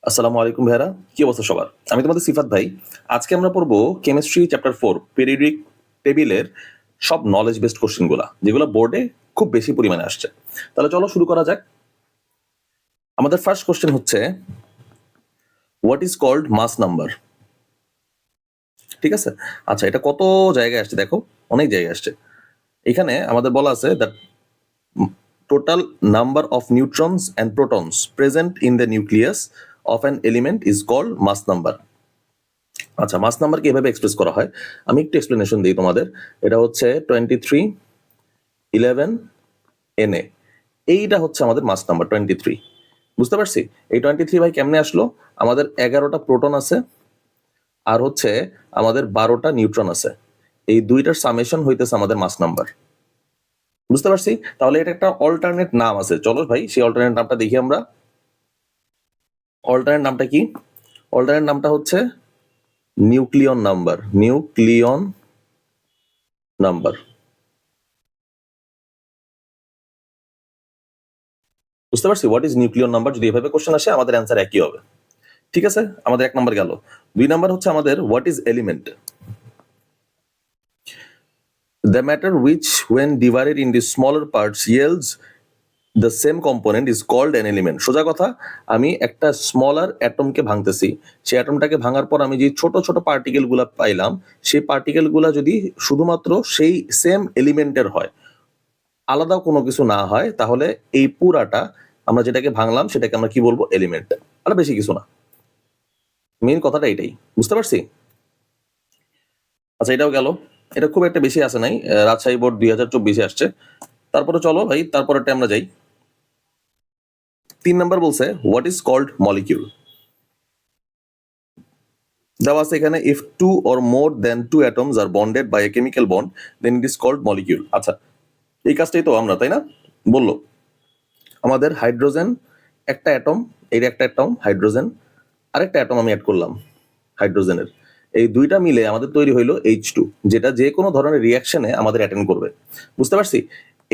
আসসালামু আলাইকুম ভাইরা, কি অবস্থা সবার? আমি তোমাদের সিফাত ভাই। আজকে আমরা পড়বো কেমিস্ট্রি চ্যাপ্টার 4 পিরিয়ডিক টেবিলের সব নলেজ বেসড কোশ্চেনগুলা, যেগুলো বোর্ডে খুব বেশি পরিমাণে আসছে। তাহলে চলো শুরু করা যাক। আমাদের ফার্স্ট কোশ্চেন হচ্ছে, what is called mass number? ঠিক আছে, আচ্ছা এটা কত জায়গায় আসছে দেখো, অনেক জায়গায় আসছে। এখানে আমাদের বলা আছে that total number of neutrons and protons present in the nucleus of an element is called mass number. আচ্ছা, মাস নাম্বারকে এভাবে এক্সপ্রেস করা হয়, আমি একটু এক্সপ্লেনেশন দিই তোমাদের। এটা হচ্ছে 23 11 Na, এইটা হচ্ছে আমাদের মাস নাম্বার 23। বুঝতে পারছি? এই 23 ভাই কেমনে আসলো? আমাদের 11টা প্রোটন আছে, আর হচ্ছে আমাদের 12টা নিউট্রন আছে, এই দুইটার সামেশন হইতেছে আমাদের মাস নাম্বার। বুঝতে পারছি? তাহলে এটা একটা অল্টারনেট নাম আছে, চলো ভাই সেই অল্টারনেট নামটা দেখি আমরা। অল্টারনেট নামটা কি? অল্টারনেট নামটা হচ্ছে নিউক্লিয়ন নাম্বার। Nucleon number. বুঝতে পারছি? হোয়াট ইজ নিউক্লিয়ন নাম্বার, যদি এভাবে কোশ্চেন আসে আমাদের অ্যান্সার একই হবে। ঠিক আছে, আমাদের 1 নাম্বার গেল। 2 নাম্বার হচ্ছে আমাদের what is element? The matter which when divided into smaller parts yields the same component is called an element. সোজা কথা, আমি একটা স্মলার অ্যাটমকে ভাঙতেছি, সেই অ্যাটমটাকে ভাঙার পর আমি যে ছোট ছোট পার্টিকেল গুলা পাইলাম, সেই পার্টিকেল গুলা যদি শুধুমাত্র সেই সেম এলিমেন্টের হয়, আলাদা কোনো কিছু না হয়, তাহলে এই পুরাটা আমরা যেটাকে ভাঙলাম সেটাকে আমরা কি বলবো? এলিমেন্ট। আর বেশি কিছু না, মেইন কথাটা এটাই। বুঝতে পারছি? আচ্ছা এটাও গেল, এটা খুব একটা বেশি আসে নাই, রাজশাহী বোর্ড 2024 আসছে। তারপরে চলো ভাই তারপরেটা আমরা যাই। 3 নাম্বার বলছে হোয়াট ইজ কল্ড মলিকিউল। দেওয়া আছে এখানে, if 2 or more than 2 atoms are bonded by a chemical bond then it is called molecule. আচ্ছা, এই কাজটাই তো আমরা, তাই না? বললো আমাদের হাইড্রোজেন একটা অ্যাটম, এর একটা অ্যাটম হাইড্রোজেন, আরেকটা অ্যাটম আমি অ্যাড করলাম হাইড্রোজেনের, এই দুইটা মিলে আমাদের তৈরি হইলো H2, যেটা যে কোনো ধরনের রিয়াকশনে আমাদের অ্যাটেন্ড করবে। বুঝতে পারছি?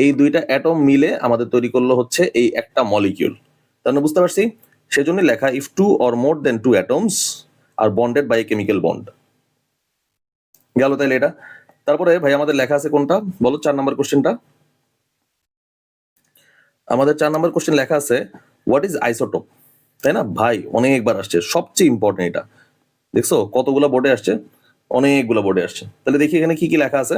এই দুইটা অ্যাটম মিলে আমাদের তৈরি করলো হচ্ছে এই একটা মলিকিউল। তাহলে বুঝতে পারছি, সেজন্য লেখা if 2 or more than 2 atoms are bonded by a chemical bond। গেল তাইলে এটা। তারপরে ভাই আমাদের লেখা আছে কোনটা বলো? 4 নাম্বার কোশ্চেনটা। আমাদের 4 নাম্বার কোশ্চেন লেখা আছে হোয়াট ইজ আইসোটোপ। তাই না ভাই? অনেকবার আসছে, সবচেয়ে ইম্পর্টেন্ট এটা। দেখছো কতগুলো বোর্ডে আসছে? অনেকগুলো বোর্ডে আসছে। তাহলে দেখি এখানে কি কি লেখা আছে।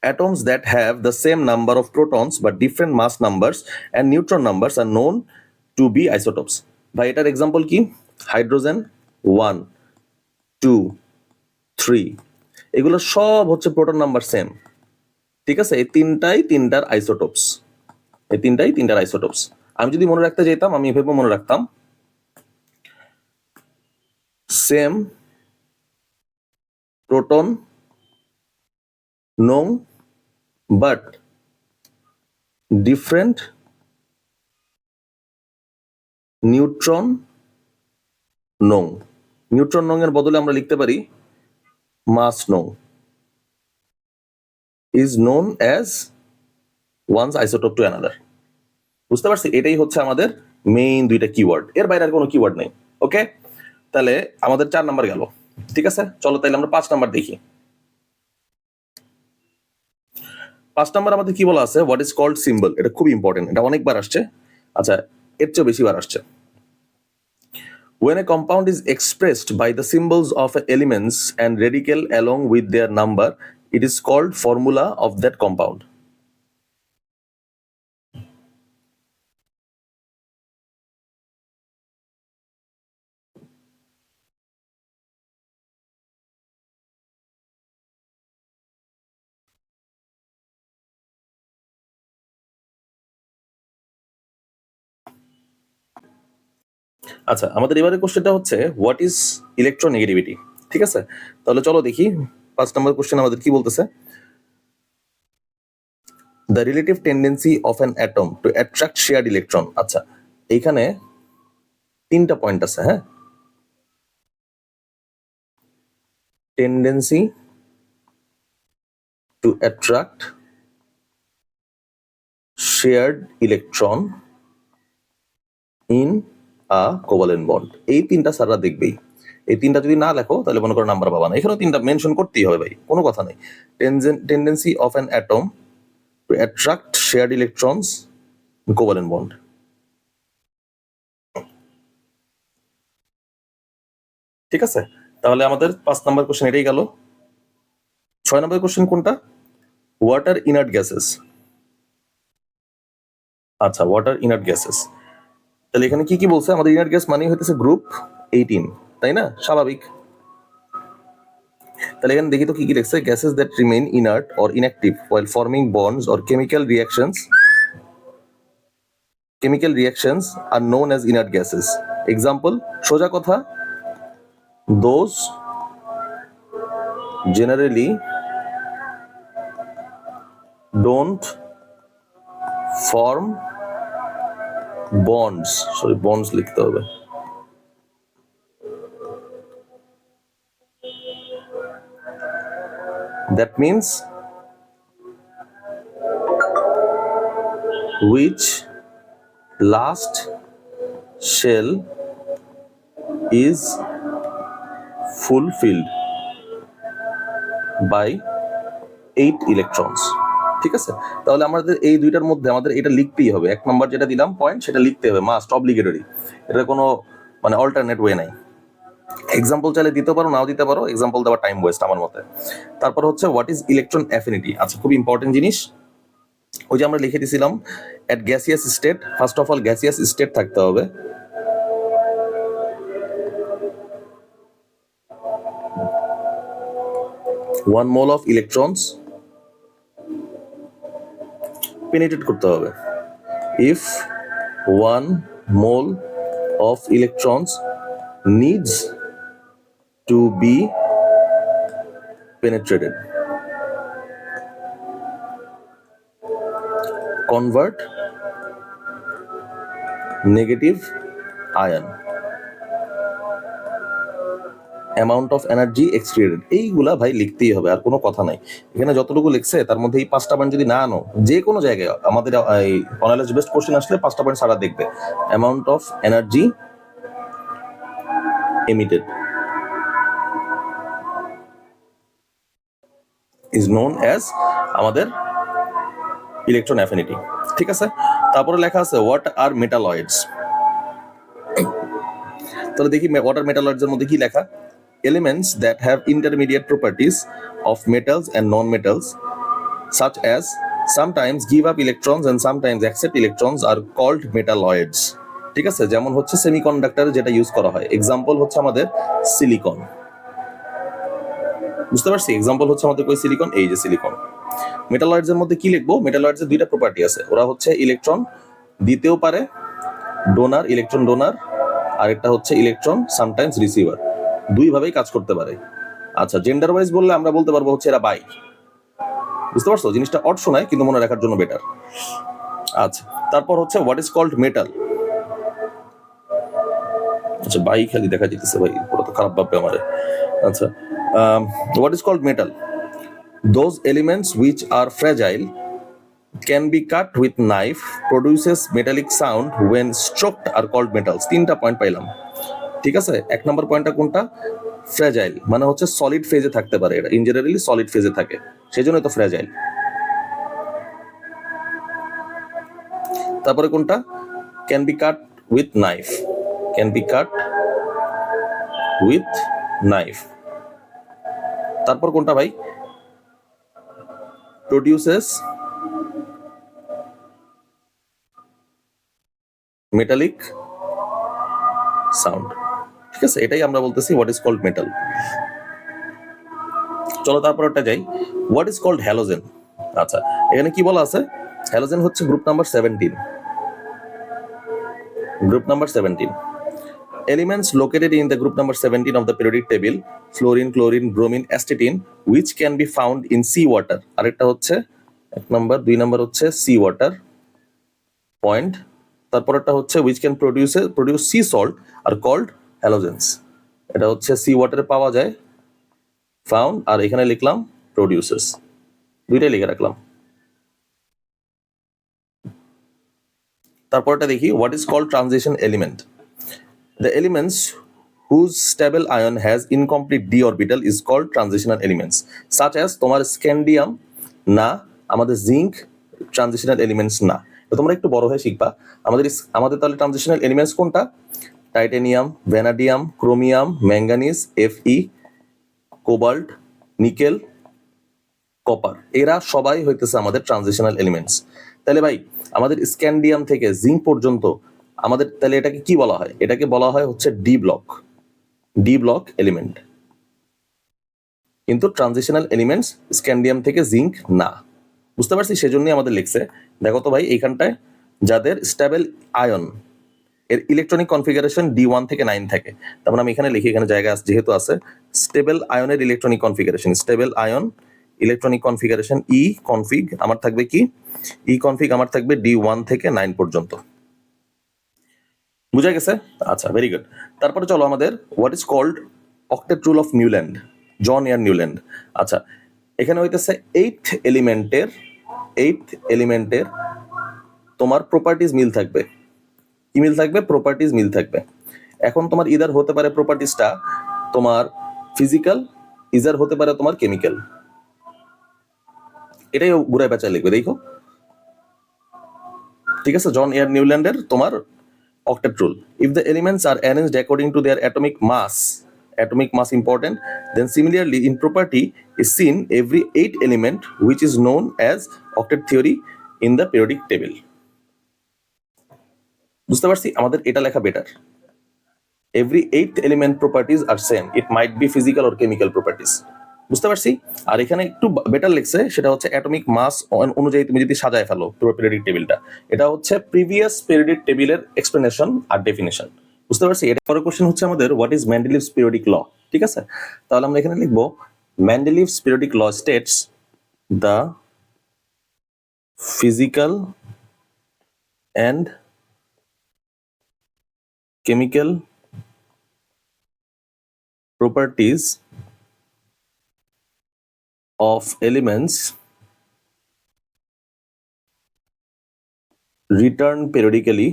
Atoms that have the same number of protons but different mass numbers and neutron numbers are known to be isotopes. ভাই এটার এক্সাম্পল কি? হাইড্রোজেন 1 2 3, এগুলো সব হচ্ছে প্রোটন নাম্বার সেম। ঠিক আছে, এই তিনটার আইসোটোপস। এই তিনটার আইসোটোপস। আমি যদি মনে রাখতে যেতাম, আমি এভাবে মনে রাখতাম, সেম প্রোটন নং বাট ডিফারেন্ট নিউট্রন নং। নিউট্রন নং এর বদলে আমরা লিখতে পারি মাস নং is known as one's isotope to another. বুঝতে পারছি? এটাই হচ্ছে আমাদের মেইন দুইটা কিওয়ার্ড, এর বাইরে আর কোনো কিওয়ার্ড নেই। ওকে, তাহলে আমাদের 4 নাম্বার গেল। ঠিক আছে, চলো তাহলে আমরা 5 নাম্বার দেখি। 5 নাম্বার আমাদের কি বলা আছে? What is called symbol. এটা খুব ইম্পর্টেন্ট, এটা অনেকবার আসছে। আচ্ছা, এর চেয়ে বেশিবার আসছে। When a compound is expressed by the symbols of elements and radical along with their number, it is called formula of that compound. আচ্ছা, আমাদের এবারে কোশ্চেনটা হচ্ছে হোয়াট ইজ ইলেকট্রোনেগেটিভিটি। ঠিক আছে, তাহলে চলো দেখি 5 নাম্বার কোশ্চেন আমাদের কি বলতেছে। The relative tendency of an atom two attract shared electron. আচ্ছা, এইখানে 3টা পয়েন্ট আছে। হ্যাঁ, tendency two attract shared electron in a covalent bond. এই তিনটা স্যাররা দেখবেই। এই তিনটা যদি না লেখো তাহলে মনে করো নাম্বার পাবা না। এখানেও তিনটা মেনশন করতেই হবে ভাই, কোনো কথা নেই। Tendency of an atom two attract shared electrons, covalent bond. ঠিক আছে, তাহলে আমাদের 5 নাম্বার কোশ্চেন এটাই গেল। 6 নাম্বার কোশ্চেন কোনটা? Water inert gases. আচ্ছা, ওয়াটার ইনার্ট গ্যাসেস। তাহলে এখানে কি কি বলছে? আমাদের ইনার্ট গ্যাস মানে হইতেছে গ্রুপ 18, তাই না? স্বাভাবিক। তাহলে এখানে দেখি তো কি কি লিখছে। Gases that remain inert or inactive while forming bonds or chemical reactions are known as inert gases. Example, সোজা কথা, those generally don't form bonds. Sorry, bonds লিখতে হবে। That means which last shell is fulfilled by 8 electrons. ঠিক আছে, তাহলে আমাদের এই দুইটার মধ্যে আমাদের এটা লিখতেই হবে। 1 নম্বর যেটা দিলাম পয়েন্ট, সেটা লিখতে হবে, মাস্ট, অব্লিগেটরি। এটা কোনো মানে অল্টারনেট ওয়ে নাই। এক্সাম্পল চাইলে দিতে পারো, নাও দিতে পারো, এক্সাম্পল দেওয়া টাইম ওয়েস্ট আমার মতে। তারপর হচ্ছে হোয়াট ইজ ইলেকট্রন অ্যাফিনিটি। আচ্ছা, খুব ইম্পর্টেন্ট জিনিস। ওই যে আমরা লিখে দিছিলাম at gaseous state, first of all gaseous state থাকতে হবে। One mole of electrons penetrate করতে হবে। If one mole of electrons needs to be penetrated, convert negative ion, amount of energy excreted। এইগুলা ভাই লিখতেই হবে, আর কোনো কথা নাই। এখানে যতটুকু লিখছে তার মধ্যে এই 5টা পয়েন্ট যদি না আনো, যে কোনো জায়গায় আমাদের এই অনালাইজ বেসড কোশ্চেন আসলে 5টা পয়েন্ট সারা দেখবে। Amount of energy emitted is known as আমাদের ইলেকট্রন অ্যাফিনিটি। ঠিক আছে, তারপরে লেখা আছে হোয়াট আর মেটালয়েডস। তাহলে দেখি হোয়াট আর মেটালয়েডস এর মধ্যে কি লেখা। Elements that have intermediate properties of metals and non metals such as sometimes give up electrons and sometimes accept electrons are called metalloids। ঠিক আছে, যেমন হচ্ছে সেমিকন্ডাক্টর যেটা ইউজ করা হয়। এক্সাম্পল হচ্ছে আমাদের সিলিকন। বুঝতে পারছি, এক্সাম্পল হচ্ছে আমাদের কই সিলিকন, এই যে সিলিকন। মেটালয়েডস এর মধ্যে কি লিখবো? মেটালয়েডস এর দুইটা প্রপার্টি আছে, ওরা হচ্ছে ইলেকট্রন দিতেও পারে, ডোনার, ইলেকট্রন ডোনার, আর একটা হচ্ছে ইলেকট্রন সামটাইমস রিসিভার, দুই ভাবেই কাজ করতে পারে। আচ্ছা, জেন্ডার ওয়াইজ বললে আমরা বলতে পারবো হচ্ছে এরা বাই। বুঝতে পারছো, জিনিসটা অড শোনায় কিন্তু মনে রাখার জন্য বেটার। আচ্ছা, তারপর হচ্ছে হোয়াট ইজ কল্ড মেটাল। আচ্ছা, বাই খালি দেখা যেতেছে ভাই, পুরো তো খারাপ ভাববে আমারে। আচ্ছা, what is called metal, those elements which are fragile can be cut with knife, produces metallic sound when stroked are called metals। 3টা পয়েন্ট পাইলাম। ঠিক আছে, 1 নম্বর পয়েন্টটা কোনটা? ফ্র্যাজাইল মানে হচ্ছে সলিড ফেজে থাকতে পারে, এটা ইনজেনারেলি সলিড ফেজে থাকে, সেজন্য তো ফ্র্যাজাইল। তারপরে কোনটা? Can be cut with knife, can be cut with knife. তারপর কোনটা ভাই? Produces metallic sound. ঠিক আছে, এটাই আমরা বলতেছি হোয়াট ইজ কল্ড মেটাল। চলো তারপর একটা যাই, হোয়াট ইজ কল্ড হ্যালোজেন। আচ্ছা, এখানে কি বলা আছে? হ্যালোজেন হচ্ছে group number 17। Group number 17 elements located in the group number 17 of the periodic table, fluorine, chlorine, bromine, astatine, which can be found in sea water। আরেকটা হচ্ছে 1 নম্বর, 2 নম্বর হচ্ছে sea water পয়েন্ট। তারপরটা হচ্ছে which can produce sea salt are called halogens। এটা হচ্ছে C ওয়াটারে পাওয়া যায়, found, আর এখানে লিখলাম প্রডিউসেস, দুইটাই লিখে রাখলাম। তারপরটা দেখি what is called transition element. The elements whose stable ion has incomplete d orbital is called transitional elements such as তোমার স্ক্যান্ডিয়াম না, আমাদের জিঙ্ক ট্রানজিশনাল এলিমেন্টস না। তো তোমরা একটু বড় হয়ে শিখবা। আমাদের তাহলে ট্রানজিশনাল এলিমেন্টস কোনটা? Titanium, vanadium, chromium, manganese, Fe, cobalt, nickel, copper, এরা সবাই হইতেছে আমাদের ট্রানজিশনাল এলিমেন্টস। তাহলে ভাই আমাদের স্ক্যান্ডিয়াম থেকে জিঙ্ক পর্যন্ত আমাদের তাহলে এটাকে কি বলা হয়? এটাকে বলা হয় হচ্ছে ডি ব্লক এলিমেন্ট। কিন্তু ট্রানজিশনাল এলিমেন্টস স্ক্যান্ডিয়াম থেকে জিঙ্ক না। বুঝতে পারছি? সেজন্যই আমাদের লিখছে। দেখো তো ভাই এইখানটায় যাদের স্টেবল আয়ন এর ইলেকট্রনিক কনফিগারেশন D1 থেকে 9 থাকে, তার মানে আমি এখানে লিখি, এখানে জায়গা যেহেতু আছে, স্টেবল আয়নের electronic configuration, stable ion electronic configuration config আমার থাকবে কি? কনফিগ আমার থাকবে D1 থেকে 9 পর্যন্ত। বুঝা গেছে? আচ্ছা, ভেরি গুড। তারপরে চলো আমাদের what is called octet rule of Newland, John এয়ার নিউল্যান্ড। আচ্ছা, এখানে হইতেছে এইথ এলিমেন্টের তোমার প্রপার্টিজ মিল থাকবে। কি মিল থাকবে? প্রপার্টিজ মিল থাকবে। এখন তোমার ইদার হতে পারে প্রপার্টিজটা তোমার ফিজিক্যাল, ইদার হতে পারে তোমার কেমিক্যাল। এটাই ঘুরায় পেঁচায় লিখবে, দেখো। ঠিক আছে? জন এয়ার নিউল্যান্ডের তোমার octet rule. If the elements are arranged according to their atomic mass important, then similarly in property is seen every 8 element, which is known as octet theory in the periodic table. বুঝতে পারছি? আমাদের এটা লেখা better. Every 8th element properties are same. It might be physical or chemical properties. বুঝতে পারছি? আর এখানে একটু better লিখছে, সেটা হচ্ছে অ্যাটমিক মাস অনুযায়ী তুমি যদি সাজায় ফেলো পুরো পিরিয়ডিক টেবিলটা, এটা হচ্ছে প্রিভিয়াস পিরিয়ডিক টেবিলের এক্সপ্লেনেশন আর ডেফিনেশন। বুঝতে পারছি? এটা পরের কোশ্চেন হচ্ছে আমাদের what is Mendeleev's periodic law. ঠিক আছে? তাহলে আমরা এখানে লিখবো Mendeleev's periodic law states the physical and chemical properties of elements return periodically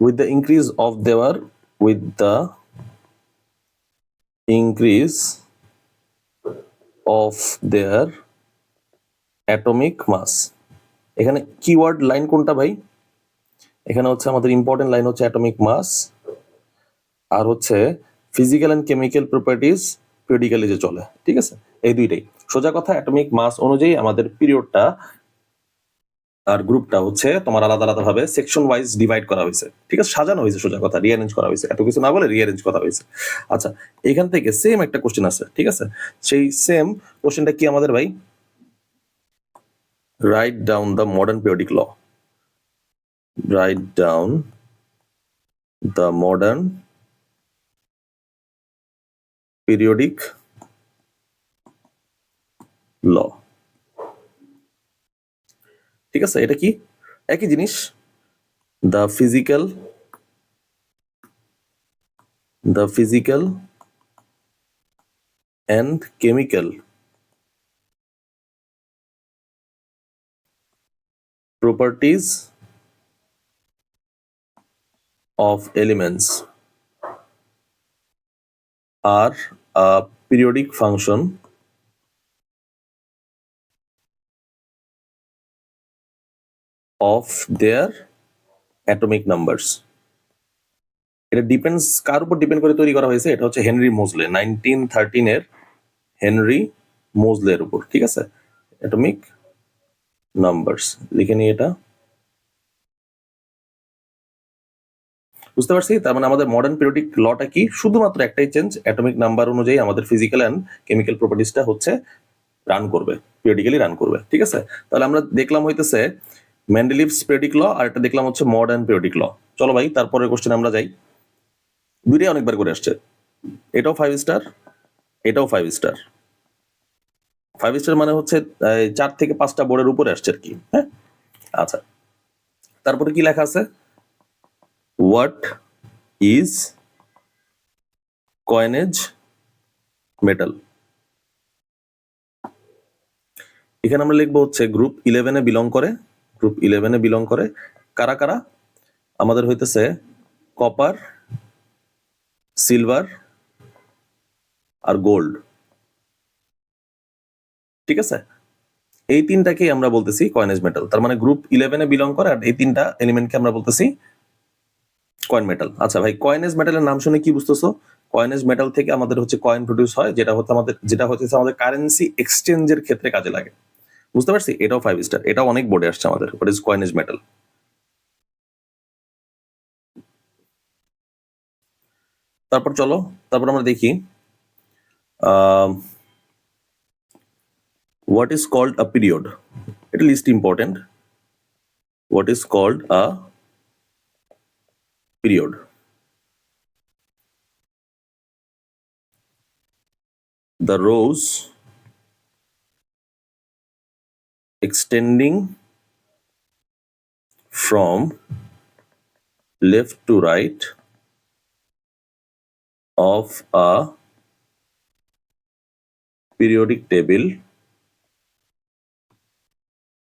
with the increase of their atomic mass. এখানে কিওয়ার্ড লাইন কোনটা ভাই? এখানে হচ্ছে আমাদের ইম্পর্টেন্ট লাইন হচ্ছে অ্যাটমিক মাস, আর হচ্ছে physical and chemical properties periodically যে চলে। ঠিক আছে? এই দুইটাই সোজা কথা। অ্যাটমিক মাস অনুযায়ী আমাদের পিরিয়ডটা আর গ্রুপটা হচ্ছে তোমার আলাদা আলাদা ভাবে সেকশন ওয়াইজ ডিভাইড করা হয়েছে। ঠিক আছে? সাজানো হয়েছে, সোজা কথা, রিঅ্যারেঞ্জ করা হয়েছে। এত কিছু না বলে রিঅ্যারেঞ্জ করা হয়েছে। আচ্ছা, এখান থেকে সেম একটা কোশ্চেন আছে। ঠিক আছে? সেই সেম কোশ্চেনটা কি আমাদের ভাই? Write down the modern periodic law. Write down the modern periodic law. ঠিক আছে? এটা কি? একই জিনিস। the physical and chemical properties of elements are a periodic function of their atomic numbers. এটা ডিপেন্ডস, কার উপর ডিপেন্ড করে তৈরি করা হয়েছে? এটা হচ্ছে হেনরি মোজলে, 1913 এর হেনরি মোজলের উপর। ঠিক আছে? অ্যাটমিক নাম্বারস লিখে নিই এটা। বুঝতে পারছি? তার মানে আমাদের মডার্ন পিরিয়ডিক লটা কি? শুধুমাত্র একটাই চেঞ্জ, অ্যাটমিক নাম্বার অনুযায়ী আমাদের ফিজিক্যাল অ্যান্ড কেমিক্যাল প্রপার্টিসটা হচ্ছে রান করবে, পিরিয়ডিক্যালি রান করবে। ঠিক আছে? তাহলে আমরা দেখলাম হইতেছে মেন্ডেলিভস পিরিয়ডিক ল, আর এটা দেখলাম হচ্ছে মডার্ন পিরিয়ডিক ল। চলো ভাই তারপরের কোশ্চেন আমরা যাই। দুইটাই অনেকবার করে আসছে। এটাও 5 স্টার, এটাও 5 স্টার। 5 স্টার মানে হচ্ছে 4 থেকে 5টা বোর্ডের উপরে আসছে আর কি। হ্যাঁ, আচ্ছা, তারপরে কি লেখা আছে? What is coinage metal? এখানে আমরা লিখবো হচ্ছে গ্রুপ 11 এ বিলং করে, গ্রুপ 11 বিলং করে। কারা কারা? আমাদের হইতেছে কপার, সিলভার আর গোল্ড। ঠিক আছে, এই তিনটাকেই আমরা বলতেছি কয়েনেজ মেটাল। তার মানে গ্রুপ 11 বিলং করে আর এই তিনটা এলিমেন্টকে আমরা বলতেছি কয়েন মেটাল। আচ্ছা ভাই, কয়েনেজ মেটালের নাম শুনে কি বুঝতেছো? কয়েনেজ মেটাল থেকে আমাদের হচ্ছে কয়েন প্রডিউস হয়, যেটা হচ্ছে আমাদের কারেন্সি এক্সচেঞ্জের ক্ষেত্রে কাজে লাগে। বুঝতে পারছি? এটাও 5 স্টার, এটাও অনেক বোর্ডে আসছে আমাদের। What is coinage metal? তারপর আমরা দেখি what is called a period. It is important. What is called a period? The rows extending from left to right of a periodic table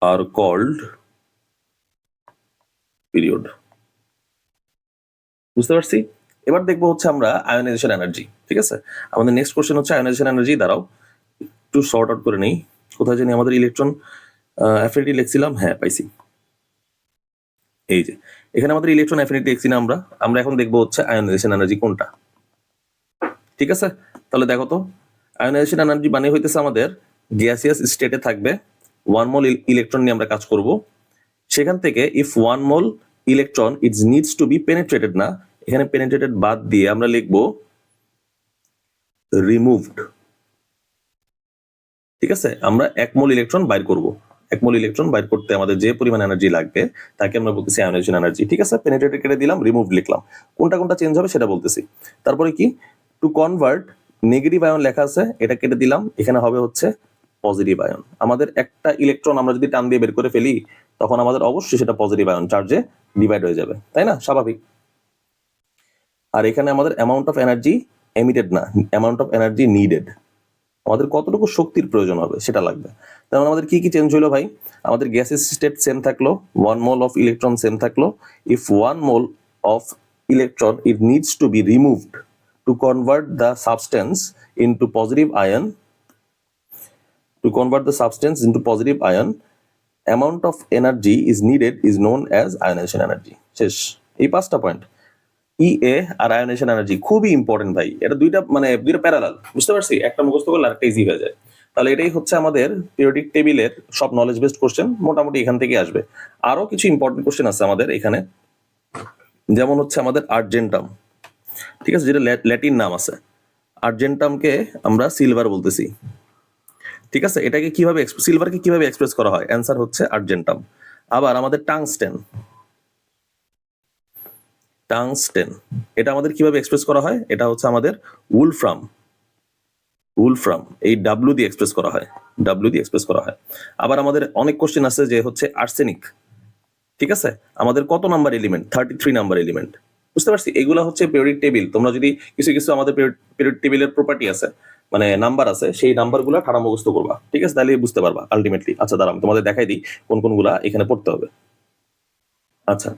are called period. বুঝতে পারছি? এবার দেখবো হচ্ছে আমরা ionisation energy. ঠিক আছে, আমাদের নেক্সট কোশ্চেন হচ্ছে আয়োনাইজেশন এনার্জি। দাঁড়াও একটু শর্ট আউট করে নেই। কোথায় জানি আমাদের ইলেকট্রন অ্যাফিনিটি লিখছিলাম, হ্যাঁ পাইছি। এই যে এখানে আমাদের ইলেকট্রন অ্যাফিনিটি লিখছি না আমরা। আমরা এখন দেখবো হচ্ছে আয়োনাইজেশন এনার্জি কোনটা। ঠিক আছে, তাহলে দেখো তো, আয়োনাইজেশন এনার্জি মানে হইতেছে আমাদের গ্যাসিয়াস স্টেটে থাকবে 1 মোল ইলেকট্রন নিয়ে আমরা কাজ করব। সেখান থেকে if 1 mole electron it's needs to be penetrated, না এখানে পেনিট্রেটেড বাদ দিয়ে আমরা লিখবো রিমুভড। ঠিক আছে, আমরা 1 মোল ইলেকট্রন বাইর করব। 1 মোল ইলেকট্রন বাইর করতে আমাদের যে পরিমাণ এনার্জি লাগবে তাকে আমরা বলতেছি আয়োনাইজেশন এনার্জি। ঠিক আছে, পেনিট্রেটেড কেটে দিলাম, রিমুভ লিখলাম। কোনটা কোনটা চেঞ্জ হবে সেটা বলতেছি। তারপরে কি, টু কনভার্ট নেগেটিভ আয়ন লেখা আছে, এটা কেটে দিলাম, এখানে হবে হচ্ছে পজিটিভ আয়ন। আমাদের একটা ইলেকট্রন আমরা যদি টান দিয়ে বের করে ফেলি তখন আমাদের অবশ্যই সেটা পজিটিভ আয়ন চার্জে ডিভাইড হয়ে যাবে, তাই না? স্বাভাবিক। আর এখানে আমাদের অ্যামাউন্ট অফ এনার্জি এমিটেড না, অ্যামাউন্ট অফ এনার্জি নিডেড, আমাদের কতটুকু শক্তির প্রয়োজন হবে সেটা লাগবে। তাহলে আমাদের কি কি চেঞ্জ হলো ভাই? আমাদের গ্যাসের স্টেট সেম থাকলো, 1 মোল অফ ইলেকট্রন সেম থাকলো। If 1 mole of electron it needs to B removed to convert the substance into positive ion, amount of energy is needed is known as ionization energy. শেষ। এই 5টা point ইএ আর ionisation energy খুবই important ভাই। এটা দুইটা parallel, বুঝতে পারছি? একটা মুখস্থ করলে আরেকটা ইজি হয়ে যায়। তাহলে এটাই হচ্ছে আমাদের পিরিয়ডিক টেবিলের সব নলেজ বেসড কোশ্চেন, মোটামুটি এখান থেকে আসবে। আরো কিছু ইম্পর্টেন্ট কোশ্চেন আছে আমাদের এখানে, যেমন হচ্ছে আমাদের আর্জেন্টাম। ঠিক আছে, যেটা ল্যাটিন নাম আছে। আর্জেন্টামকে আমরা সিলভার বলতেছি। ঠিক আছে, এটাকে কিভাবে সিলভারকে কিভাবে এক্সপ্রেস করা হয়? অ্যান্সার হচ্ছে আর্জেন্টাম। আবার আমাদের টাংস্টেন, এটা আমাদের কিভাবে এক্সপ্রেস করা হয়? এটা হচ্ছে আমাদের উলফ্রাম, এই ডাব্লু দিয়ে এক্সপ্রেস করা হয়। আবার আমাদের অনেক কোশ্চেন আছে যে হচ্ছে আর্সেনিক। ঠিক আছে, আমাদের কত নাম্বার এলিমেন্ট? 33 number element. বুঝতে পারছি? এগুলা হচ্ছে পিরিয়ডিক টেবিল। তোমরা যদি কিছু আমাদের পিরিয়ডিক টেবিলের প্রপার্টি আছে, মানে নাম্বার আছে, সেই নাম্বারগুলো ঠাড়া মুখস্থ করবা। ঠিক আছে, তাহলে বুঝতে পারবা আলটিমেটলি। আচ্ছা দাঁড়াও, তোমাদের দেখাই দিই কোন কোনগুলা এখানে পড়তে হবে। আচ্ছা,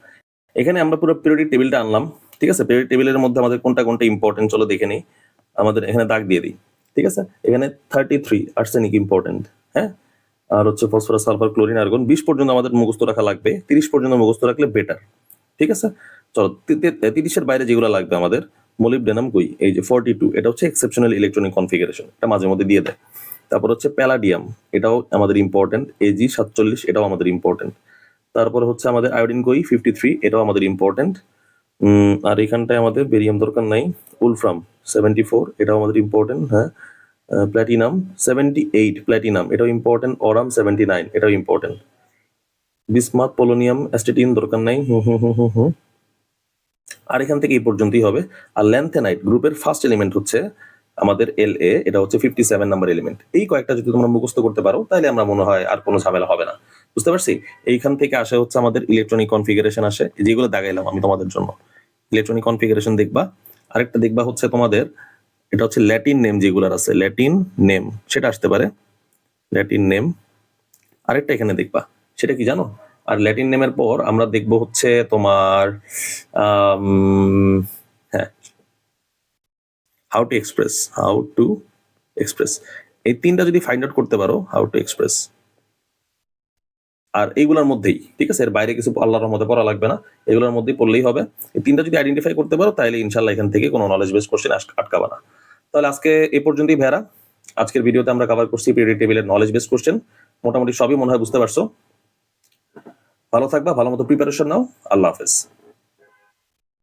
এখানে আমরা পুরো পিরিয়ডিক টেবিলটা আনলাম। ঠিক আছে, পিরিয়ডিক টেবিলের মধ্যে আমাদের কোনটা কোনটা ইম্পর্টেন্ট চলো দেখে নিই। আমাদের এখানে দাগ দিয়ে দিই। ঠিক আছে, এখানে 33 আর্সেনিক ইম্পর্টেন্ট, হ্যাঁ। আর হচ্ছে ফসফরাস, সালফার, ক্লোরিন, আর্গন 20 পর্যন্ত আমাদের মুখস্থ রাখা লাগবে। 30 পর্যন্ত মুখস্থ রাখলে বেটার। ঠিক আছে, চলো 30-এর বাইরে যেগুলো লাগবে আমাদের, মলিবডেনাম কই, এই যে 42, এটা হচ্ছে এক্সেপশনাল ইলেকট্রনিক কনফিগারেশন, এটা মাঝে মধ্যে দিয়ে দেয়। তারপর হচ্ছে প্যালাডিয়াম, এটাও আমাদের ইম্পর্টেন্ট। এজি 47, এটাও আমাদের ইম্পর্টেন্ট। তারপরে হচ্ছে আমাদের আয়োডিন কই 53, এটাও আমাদের ইম্পর্টেন্ট। আর এখানটায় আমাদের বেরিয়াম দরকার নাই। উলফ্রাম 74, এটাও আমাদের ইম্পর্টেন্ট, হ্যাঁ। প্ল্যাটিনাম 78, প্ল্যাটিনাম এটাও ইম্পর্টেন্ট। অরাম 79, এটাও ইম্পর্টেন্ট। বিসমাথ, পোলোনিয়াম, অ্যাস্টেটিন দরকার নাই। আর এখান থেকে এই পর্যন্তই হবে। আর ল্যান্থেনাইট গ্রুপের ফার্স্ট এলিমেন্ট হচ্ছে আমাদের LA, এটা হচ্ছে 57 নাম্বার এলিমেন্ট। এই কয়েকটা যদি তোমরা মুখস্থ করতে পারো তাহলে আমরা মনে হয় আর কোনো ঝামেলা হবে না। বুঝতে পারছি? এইখান থেকে আসে হচ্ছে আমাদের ইলেকট্রনিক কনফিগারেশন আসে, যেগুলো দাগাইলাম আমি তোমাদের জন্য। ইলেকট্রনিক কনফিগারেশন দেখবা। আরেকটা দেখবা হচ্ছে তোমাদের, এটা হচ্ছে ল্যাটিন নেম যেগুলোর আছে, ল্যাটিন নেম সেটা আসতে পারে, ল্যাটিন নেম। আরেকটা এখানে দেখবা, সেটা কি জানো? আর ল্যাটিন নেমের পর আমরা দেখব হচ্ছে তোমার হ্যাঁ হাউ টু এক্সপ্রেস এই তিনটা যদি ফাইন্ড আউট করতে পারো, হাউ টু এক্সপ্রেস, আর এইগুলোর মধ্যেই, ঠিক আছে, এর বাইরে কিছু আল্লাহর রহমতে পড়া লাগবে না, এগুলোর মধ্যেই পড়লেই হবে। এই তিনটা যদি আইডেন্টিফাই করতে পারো তাহলে ইনশাল্লাহ এখান থেকে কোনো নলেজ বেস কোশ্চেন আটকাবে না। তাহলে আজকে এই পর্যন্তই ভেড়া। আজকের ভিডিওতে আমরা কভার করছি পিরিয়ডিক টেবিলের নলেজ বেস কোশ্চেন। মোটামুটি সবই মনে হয় বুঝতে পারছো। ভালো থাকবা, ভালো মতো প্রিপারেশন নাও। আল্লাহ হাফেজ।